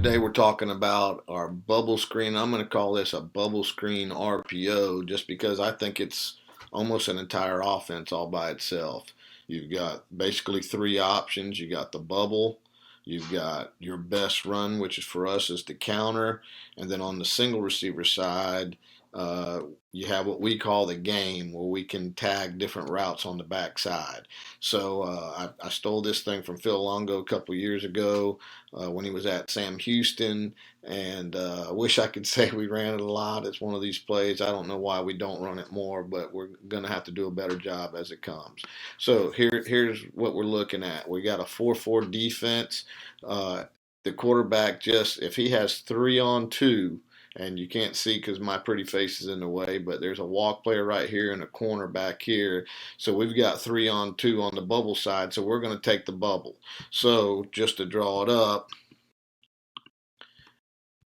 Today we're talking about our bubble screen. I'm going to call this a bubble screen RPO just because I think it's almost an entire offense all by itself. You've got basically three options. You got the bubble, you've got your best run, which is for us is the counter, and then on the single receiver side, uh, you have what we call the game, where we can tag different routes on the backside. So I stole this thing from Phil Longo a couple years ago when he was at Sam Houston, and I wish I could say we ran it a lot. It's one of these plays. I don't know why we don't run it more, but we're going to have to do a better job as it comes. So here's what we're looking at. We got a 4-4 defense. The quarterback just, if he has 3-on-2, and you can't see because my pretty face is in the way, but there's a walk player right here and a corner back here. So we've got 3-on-2 on the bubble side, so we're going to take the bubble. So just to draw it up,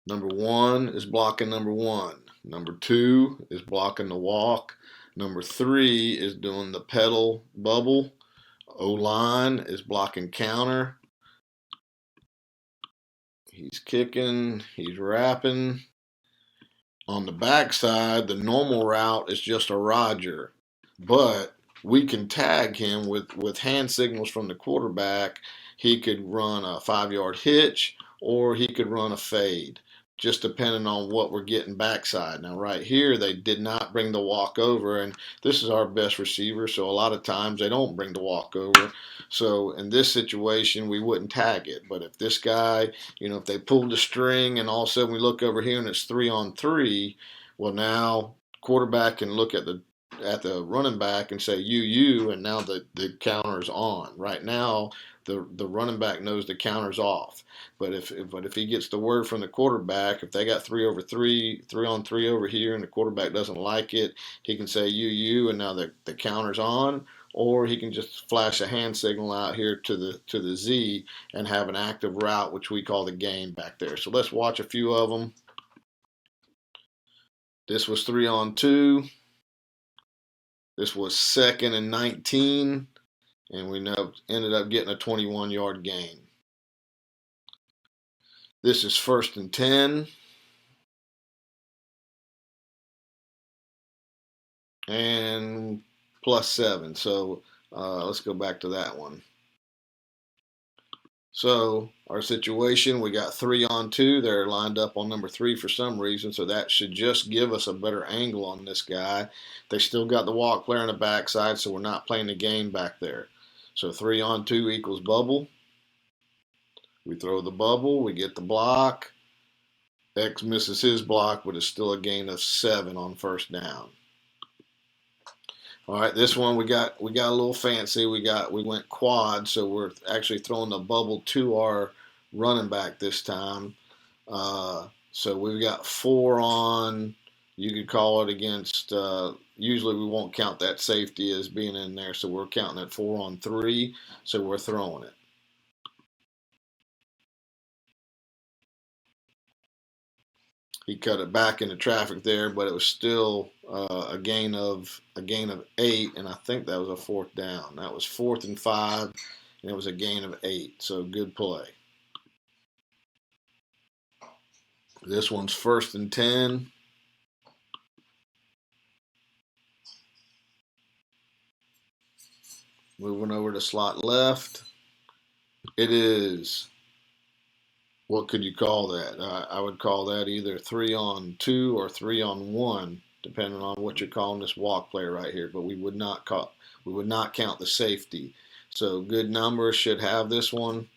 number one is blocking number one. Number two is blocking the walk. Number three is doing the pedal bubble. O-line is blocking counter. He's kicking, he's wrapping. On the backside, the normal route is just a Roger, but we can tag him with hand signals from the quarterback. He could run a 5-yard hitch or he could run a fade, just depending on what we're getting backside. Now, right here, they did not bring the walk over, and this is our best receiver, so a lot of times they don't bring the walk over. So in this situation, we wouldn't tag it. But if this guy, if they pulled the string and all of a sudden we look over here and it's 3-on-3, well, now quarterback can look at the running back and say you, and now the counter's on. Right now, the running back knows the counter's off. But if he gets the word from the quarterback, if they got 3-on-3 over here, and the quarterback doesn't like it, he can say you, and now the counter's on. Or he can just flash a hand signal out here to the Z and have an active route, which we call the game back there. So let's watch a few of them. This was 3-on-2. This was 2nd and 19, and we ended up getting a 21-yard gain. This is 1st and 10. And +7. So let's go back to that one. So our situation, we got 3-on-2. They're lined up on number 3 for some reason, so that should just give us a better angle on this guy. They still got the walk player on the backside, so we're not playing the game back there. So 3-on-2 equals bubble. We throw the bubble, we get the block. X misses his block, but it's still a gain of 7 on 1st down. All right, this one we got a little fancy. We went quad, so we're actually throwing the bubble to our running back this time. So we've got 4 on. You could call it against. Usually we won't count that safety as being in there, so we're counting it 4-on-3. So we're throwing it. He cut it back into traffic there, but it was still a gain of 8, and I think that was a 4th down. That was 4th and 5, and it was a gain of 8. So good play. This one's 1st and 10. Moving over to slot left. It is, what could you call that? I would call that either 3-on-2 or 3-on-1, depending on what you're calling this walk player right here. But we would not count the safety. So good numbers should have this one.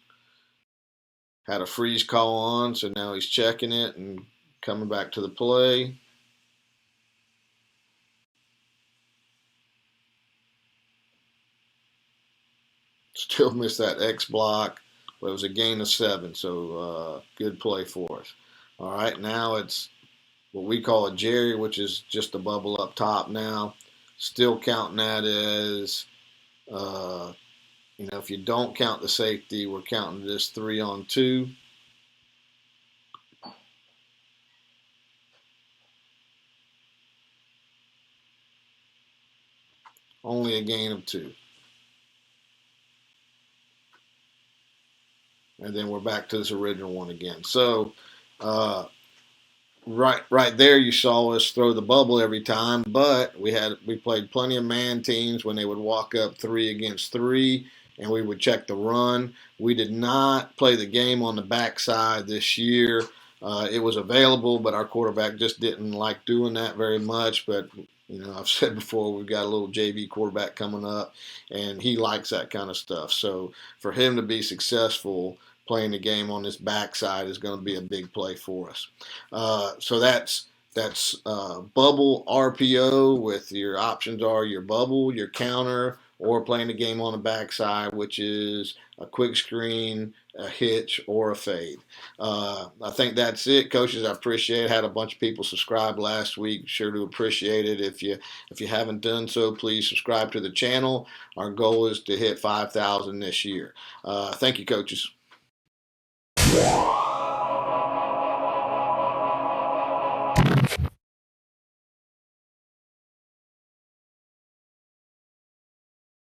Had a freeze call on, so now he's checking it and coming back to the play. Still missed that X block, but it was a gain of 7, so good play for us. All right, now it's what we call a Jerry, which is just a bubble up top now. Still counting that as, if you don't count the safety, we're counting this 3-on-2. Only a gain of 2. and then we're back to this original one again. So uh, right there, you saw us throw the bubble every time, but we played plenty of man teams when they would walk up 3 against 3, and we would check the run. We did not play the game on the backside this year. It was available, but our quarterback just didn't like doing that very much. But I've said before, we've got a little JV quarterback coming up, and he likes that kind of stuff. So for him to be successful playing the game on this backside is going to be a big play for us. So that's Bubble RPO, with your options are your bubble, your counter, or playing the game on the backside, which is a quick screen, a hitch, or a fade. I think that's it, coaches. I appreciate it. Had a bunch of people subscribe last week. Sure to appreciate it. If you haven't done so, please subscribe to the channel. Our goal is to hit 5,000 this year. Thank you, coaches.